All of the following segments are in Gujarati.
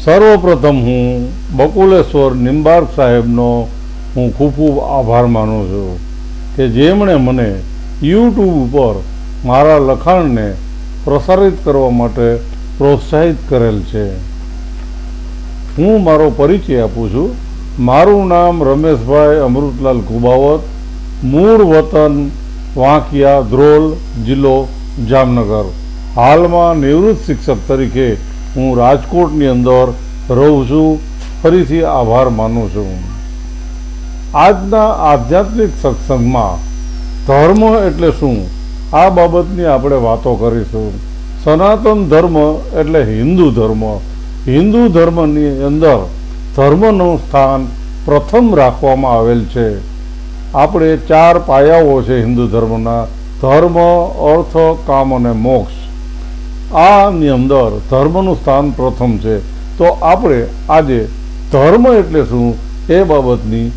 સર્વપ્રથમ હું બકુલેશ્વર નિંબાર્ક સાહેબનો હું ખૂબ ખૂબ આભાર માનું છું કે જેમણે મને યુટ્યુબ ઉપર મારા લખાણને પ્રસારિત કરવા માટે પ્રોત્સાહિત કરેલ છે। હું મારો પરિચય આપું છું। મારું નામ રમેશભાઈ અમૃતલાલ કુબાવત, મૂળ વતન વાંકિયા ધ્રોલ, જિલ્લો જામનગર। હાલમાં નિવૃત્ત શિક્ષક તરીકે હું રાજકોટની અંદર રહું છું। ફરીથી આભાર માનું છું। આજના આધ્યાત્મિક સત્સંગમાં ધર્મ એટલે શું આ બાબતની આપણે વાતો કરીશું। સનાતન ધર્મ એટલે હિન્દુ ધર્મ। હિન્દુ ધર્મની અંદર ધર્મનું સ્થાન પ્રથમ રાખવામાં આવેલ છે। આપણે 4 પાયાઓ છે હિન્દુ ધર્મના: ધર્મ, અર્થ, કામ અને મોક્ષ। આની અંદર ધર્મનું સ્થાન પ્રથમ છે। તો આપણે આજે ધર્મ એટલે શું એ બાબતની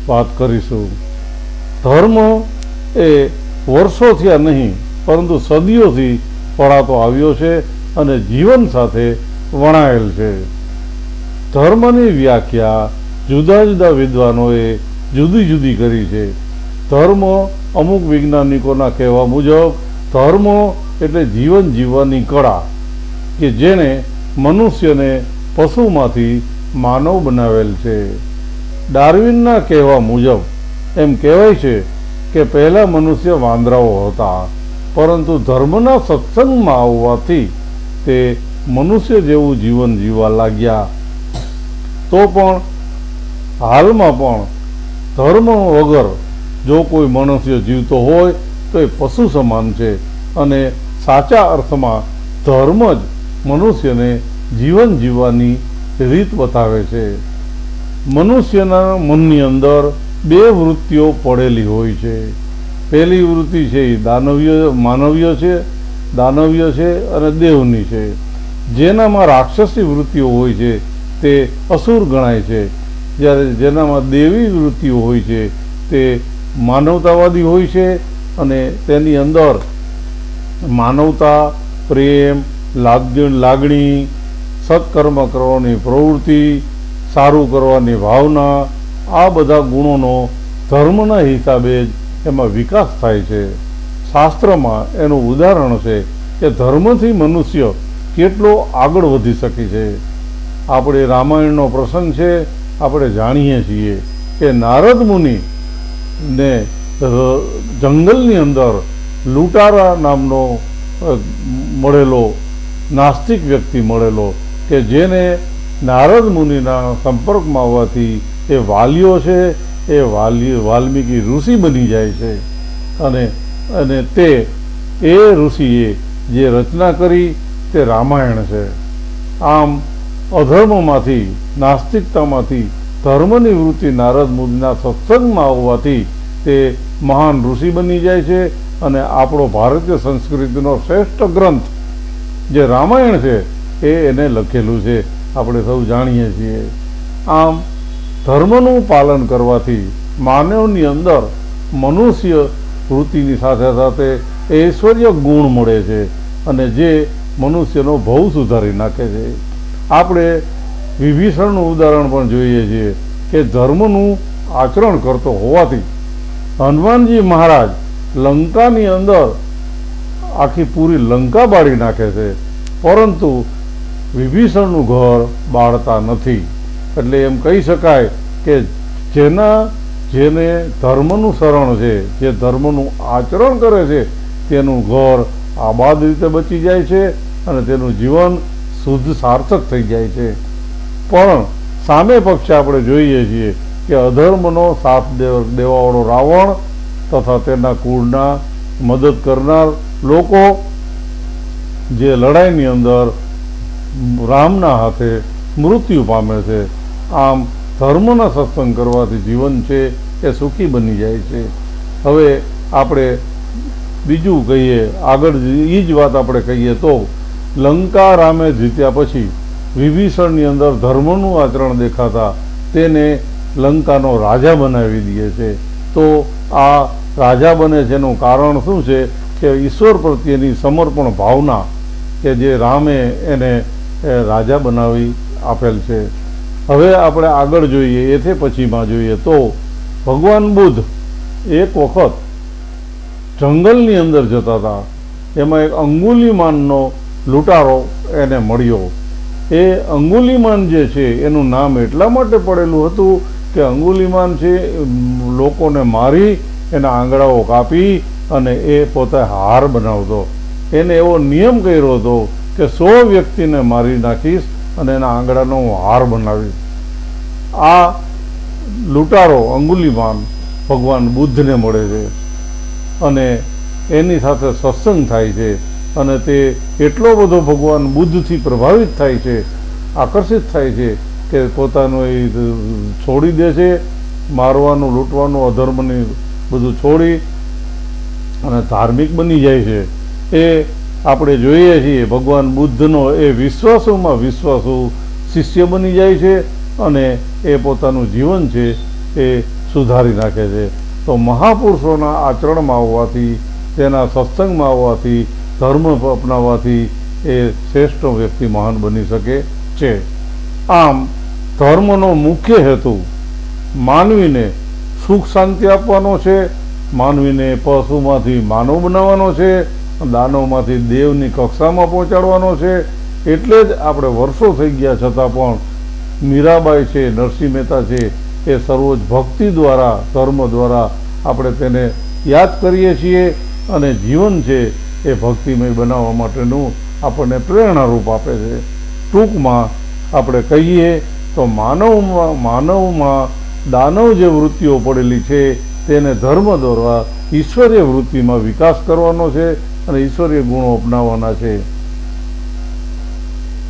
વાત કરીશું। ધર્મ એ વર્ષોથી નહીં પરંતુ સદીઓથી પડાતો આવ્યો છે અને જીવન સાથે વણાયેલ છે। ધર્મની વ્યાખ્યા જુદા જુદા વિદ્વાનોએ જુદી જુદી કરી છે। ધર્મ અમુક વૈજ્ઞાનિકોના કહેવા મુજબ ધર્મ એટલે જીવન જીવવાની કળા કે જેણે મનુષ્યને પશુમાંથી માનવ બનાવેલ છે। ડાર્વિનના કહેવા મુજબ એમ કહેવાય છે કે પહેલાં મનુષ્ય વાંદરાઓ હતા, પરંતુ ધર્મના સત્સંગમાં આવવાથી તે મનુષ્ય જેવું જીવન જીવવા લાગ્યા। તો પણ હાલમાં પણ ધર્મ વગર જો કોઈ મનુષ્ય જીવતો હોય તો એ પશુ સમાન છે અને સાચા અર્થમાં ધર્મ જ મનુષ્યને જીવન જીવવાની રીત બતાવે છે। મનુષ્યના મનની અંદર 2 વૃત્તિઓ પડેલી હોય છે। પહેલી વૃત્તિ છે એ દાનવીય છે અને દેવની છે। જેનામાં રાક્ષસી વૃત્તિઓ હોય છે તે અસુર ગણાય છે, જ્યારે જેનામાં દેવી વૃત્તિઓ હોય છે તે માનવતાવાદી હોય છે અને તેની અંદર માનવતા, પ્રેમ, લાગણી, સત્કર્મ કરવાની પ્રવૃત્તિ, સારું કરવાની ભાવના, આ બધા ગુણોનો ધર્મના હિસાબે જ એમાં વિકાસ થાય છે। શાસ્ત્રમાં એનું ઉદાહરણ છે કે ધર્મથી મનુષ્ય કેટલો આગળ વધી શકે છે। આપણે રામાયણનો પ્રસંગ છે, આપણે જાણીએ છીએ કે નારદ મુનિ ને જંગલની અંદર લૂંટારા નામનો મળેલો નાસ્તિક વ્યક્તિ મળેલો કે જેને નારદ મુનિના સંપર્કમાં આવવાથી એ વાલીઓ છે એ વાલ્મીકી ઋષિ બની જાય છે અને તે ઋષિએ જે રચના કરી તે રામાયણ છે। આમ અધર્મમાંથી, નાસ્તિકતામાંથી ધર્મની વૃત્તિ નારદ મુનિના સત્સંગમાં આવવાથી તે મહાન ઋષિ બની જાય છે અને આપણો ભારતીય સંસ્કૃતિનો શ્રેષ્ઠ ગ્રંથ જે રામાયણ છે એને લખેલું છે, આપણે સૌ જાણીએ છીએ। આમ ધર્મનું પાલન કરવાથી માનવની અંદર મનુષ્ય વૃત્તિની સાથે સાથે ઐશ્વર્ય ગુણ મળે છે અને જે મનુષ્યનો ભવ સુધારી નાખે છે। આપણે વિભીષણનું ઉદાહરણ પણ જોઈએ છીએ કે ધર્મનું આચરણ કરતો હોવાથી હનુમાનજી મહારાજ લંકાની અંદર આખી પૂરી લંકા બાળી નાખે છે, પરંતુ વિભીષણનું ઘર બાળતા નથી। એટલે એમ કહી શકાય કે જેને ધર્મનું શરણ છે, જે ધર્મનું આચરણ કરે છે તેનું ઘર આબાદ રીતે બચી જાય છે અને તેનું જીવન શુદ્ધ સાર્થક થઈ જાય છે। પણ સામે પક્ષે આપણે જોઈએ છીએ કે અધર્મનો સાથ દેવાવાળો રાવણ તથા તેના કુળના મદદ કરનાર લોકો જે લડાઈની અંદર રામના હાથે મૃત્યુ પામે છે। આમ ધર્મના સત્સંગ કરવાથી જીવન છે એ સુખી બની જાય છે। હવે આપણે બીજું કહીએ, આગળ એ જ વાત આપણે કહીએ તો લંકા રામે જીત્યા પછી વિભીષણની અંદર ધર્મનું આચરણ દેખાતા તેને લંકાનો રાજા બનાવી દે છે। તો આ રાજા બને છે એનું કારણ શું છે કે ઈશ્વર પ્રત્યેની સમર્પણ ભાવના કે જે રામે એને રાજા બનાવી આપેલ છે. હવે આપણે આગળ જોઈએ, એથી પછીમાં જોઈએ તો ભગવાન બુદ્ધ એક વખત જંગલની અંદર જતા હતા. એમાં એક અંગુલીમાનનો લૂંટારો એને મળ્યો. એ અંગુલીમાન જે છે એનું નામ એટલા માટે પડેલું હતું કે અંગુલીમાન છે લોકોને મારી એના આંગળાઓ કાપી અને એ પોતે હાર બનાવતો. એને એવો નિયમ કર્યો હતો કે 100 વ્યક્તિને મારી નાખીશ અને એના આંગળાનો હું હાર બનાવીશ. આ લૂંટારો અંગુલીમાન ભગવાન બુદ્ધને મળે છે અને એની સાથે સત્સંગ થાય છે અને તે એટલો બધો ભગવાન બુદ્ધથી પ્રભાવિત થાય છે, આકર્ષિત થાય છે કે પોતાનું એ છોડી દે છે, મારવાનું, લૂંટવાનું, અધર્મની બધું છોડી અને ધાર્મિક બની જાય છે. એ આપણે જોઈએ છીએ ભગવાન બુદ્ધનો એ વિશ્વાસોમાં વિશ્વાસુ શિષ્ય બની જાય છે અને એ પોતાનું જીવન છે એ સુધારી નાખે છે. તો મહાપુરુષોના આચરણમાં આવવાથી, તેના સત્સંગમાં આવવાથી, ધર્મ અપનાવવાથી એ શ્રેષ્ઠ વ્યક્તિ મહાન બની શકે છે. આમ ધર્મનો મુખ્ય હેતુ માનવીને સુખ શાંતિ આપવાનો છે, માનવીને પશુમાંથી માનવ બનાવવાનો છે, દાનવમાંથી દેવની કક્ષામાં પહોંચાડવાનો છે. એટલે જ આપણે વર્ષો થઈ ગયા છતાં પણ મીરાબાઈ છે, નરસિંહ મહેતા છે, એ સર્વોચ્ચ ભક્તિ દ્વારા, ધર્મ દ્વારા આપણે તેને યાદ કરીએ છીએ અને જીવન છે એ ભક્તિમય બનાવવા માટેનું આપણને પ્રેરણારૂપ આપે છે. ટૂંકમાં આપણે કહીએ તો માનવમાં દાનવ જે વૃત્તિઓ પડેલી છે તેને ધર્મ દ્વારા ઈશ્વરીય વૃત્તિમાં વિકાસ કરવાનો છે અને ઈશ્વરીય ગુણો અપનાવવાના છે.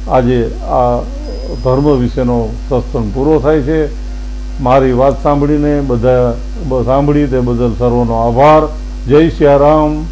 આજે આ ધર્મ વિશેનો સત્સંગ પૂરો થાય છે. મારી વાત સાંભળી તે બદલ સર્વનો આભાર. જય સિયારામ.